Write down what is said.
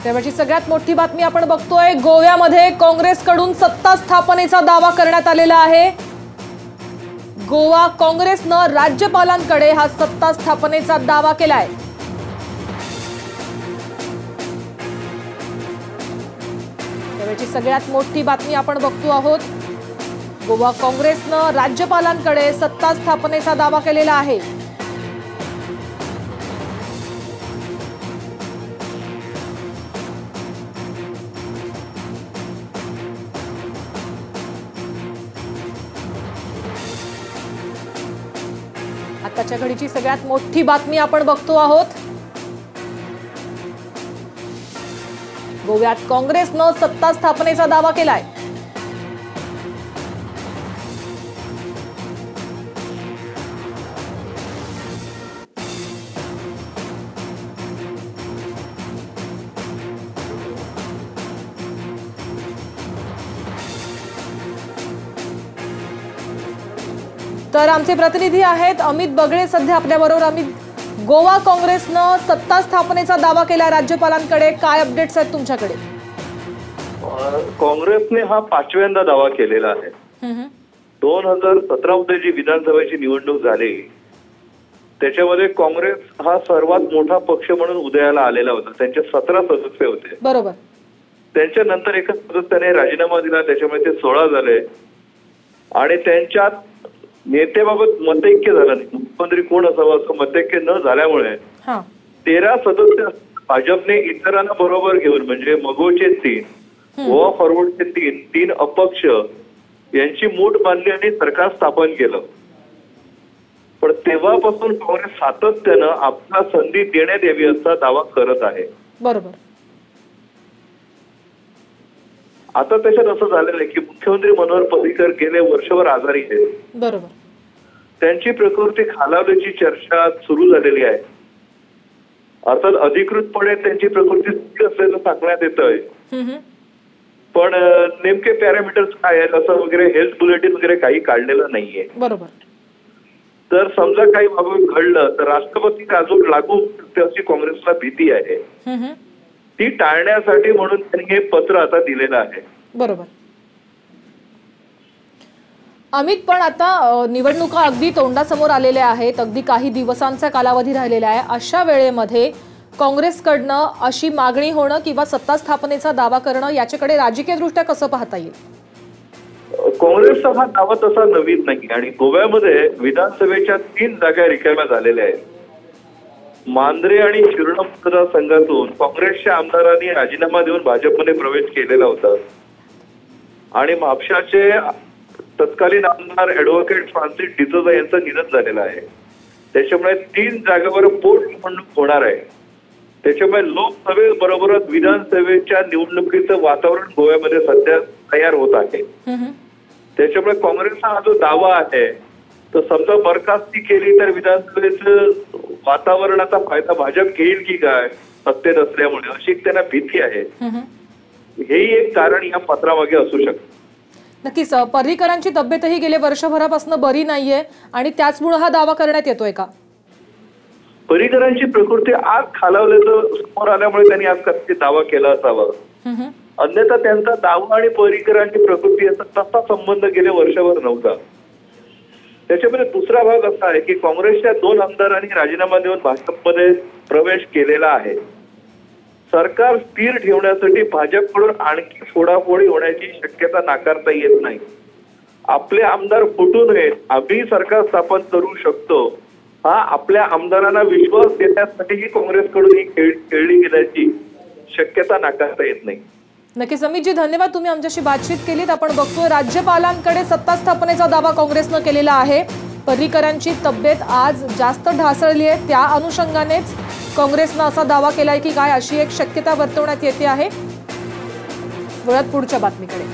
तेव्हाची सगळ्यात मोठी बातमी आपण बघतोय। गोव्यामध्ये काँग्रेसकडून सत्ता स्थापनेचा दावा करण्यात आलेला आहे। गोवा काँग्रेसनं राज्यपालांकडे हा सत्ता स्थापनेचा दावा केलाय। तेव्हाची सगळ्यात मोठी बातमी आपण बघतो आहोत। गोवा काँग्रेसनं राज्यपालांकडे सत्ता स्थापनेचा दावा केलेला आहे। आताच्या घडीची सगळ्यात मोठी बातमी आपण बघतो आहोत। गोव्यात काँग्रेसनं सत्ता स्थापनेचा दावा केलाय। तर आमचे प्रतिनिधी आहेत अमित बगळे सध्या आपल्या बरोबर। अमित, गोवा काँग्रेसनं सत्ता स्थापनेचा दावा केला राज्यपालांकडे, काय अपडेट्स आहेत तुमच्याकडे? काँग्रेसने हा 5व्यांदा दावा केलेला आहे। 2017 मध्ये जी विधानसभेची निवडणूक झाली त्याच्यामध्ये काँग्रेस हा सर्वात मोठा पक्ष म्हणून उदयाला आलेला होता। त्यांचे 17 सदस्य होते, बरोबर। त्यांच्यानंतर एका सदस्याने राजीनामा दिला, त्याच्यामुळे ते 16 झाले आणि त्यांच्यात नेत्याबाबत मतैक्य झालं नाही। मुख्यमंत्री कोण असावं असं मतैक्य न झाल्यामुळे 13 सदस्य भाजपने इतरांना बरोबर घेऊन, म्हणजे मगोचे 3, गोवा फॉरवर्डचे 3 अपक्ष यांची मूठ बांधली आणि सरकार स्थापन केलं। पण तेव्हापासून काँग्रेस सातत्यानं आपला संधी देण्यात यावी असा दावा करत आहे। बरोबर। आता त्याच्यात असं झालेलं आहे की मुख्यमंत्री मनोहर पर्रीकर गेले वर्षभर आजारी आहेत। बरोबर। त्यांची प्रकृती खालावल्याची चर्चा सुरू झालेली आहे। अर्थात अधिकृतपणे त्यांची प्रकृती स्थिर असल्याचं सांगण्यात येतंय, पण नेमके पॅरामीटर्स काय आहेत असं वगैरे हेल्थ बुलेटिन वगैरे काही काढलेलं नाहीये। बरोबर। तर समजा काही बाबा घडलं तर राष्ट्रपती राजवट लागू होते अशी काँग्रेसला भीती आहे। ती टाळण्यासाठी म्हणून त्यांनी हे पत्र आता दिलेलं आहे। बरोबर। अमित, पण आता निवडणुका अगदी तोंडासमोर आलेल्या आहेत, अगदी काही दिवसांचा कालावधी राहिलेला आहे। अशा वेळेमध्ये काँग्रेसकडनं अशी मागणी होणं किंवा सत्ता स्थापनेचा दावा करणं याच्याकडे राजकीयदृष्ट्या कसं पाहता येईल? काँग्रेसचा हा दावा तसा नवीन नाही आणि गोव्यामध्ये विधानसभेच्या 3 जागा रिकाम्या झालेल्या आहेत। मांद्रे आणि शिरोडा मतदारसंघातून काँग्रेसच्या आमदारांनी राजीनामा देऊन भाजपमध्ये प्रवेश केलेला होता आणि म्हापशाचे तत्कालीन आमदार ऍडव्होकेट फ्रान्सिस डिसोजा यांचं निधन झालेलं आहे। त्याच्यामुळे 3 जागांवर पोटनिवडणूक होणार आहे। त्याच्यामुळे लोकसभेबरोबरच विधानसभेच्या निवडणुकीचं वातावरण गोव्यामध्ये सध्या तयार होत आहे। त्याच्यामुळे काँग्रेसचा हा जो दावा आहे तर समजा बरखास्ती केली तर विधानसभेचं वातावरणाचा फायदा भाजप घेईल की काय सत्तेत असल्यामुळे, अशी त्यांना भीती आहे। हेही एक कारण या पत्रामागे असू शकतं। नक्कीच पर्रीकरांची तब्येतही गेले वर्षभरापासून बरी नाहीये आणि त्याचमुळे हा दावा करण्यात येतोय का? पर्रीकरांची प्रकृती आज खालावल्याचं समोर आल्यामुळे त्यांनी आज कदाचित दावा केला असावा, अन्यथा त्यांचा दावा आणि पर्रीकरांची प्रकृती याचा तसा संबंध गेले वर्षभर नव्हता। त्याच्यामध्ये दुसरा भाग असा आहे की काँग्रेसच्या 2 आमदारांनी राजीनामा देऊन भाजपमध्ये प्रवेश केलेला आहे। सरकार स्थिर ठेवण्यासाठी भाजपकडून आणखी फोडाफोडी होण्याची शक्यता नाकारता येत नाही। आपले आमदार फुटू नयेत, आम्ही सरकार स्थापन करू शकतो हा आपल्या आमदारांना विश्वास देण्यासाठीही काँग्रेसकडून ही खेळली गेल्याची शक्यता नाकारता येत नाही। नक्कीच अमितजी, धन्यवाद, तुम्ही आमच्याशी बातचीत केलीत। आपण बघतोय राज्यपालांकडे सत्ता स्थापनेचा दावा काँग्रेसनं केलेला आहे। पर्रीकरांची तब्येत आज जास्त ढासळली आहे, त्या अनुषंगानेच काँग्रेसनं असा दावा केलाय की काय, अशी एक शक्यता वर्तवण्यात येते आहे। वळत पुढच्या बातमीकडे।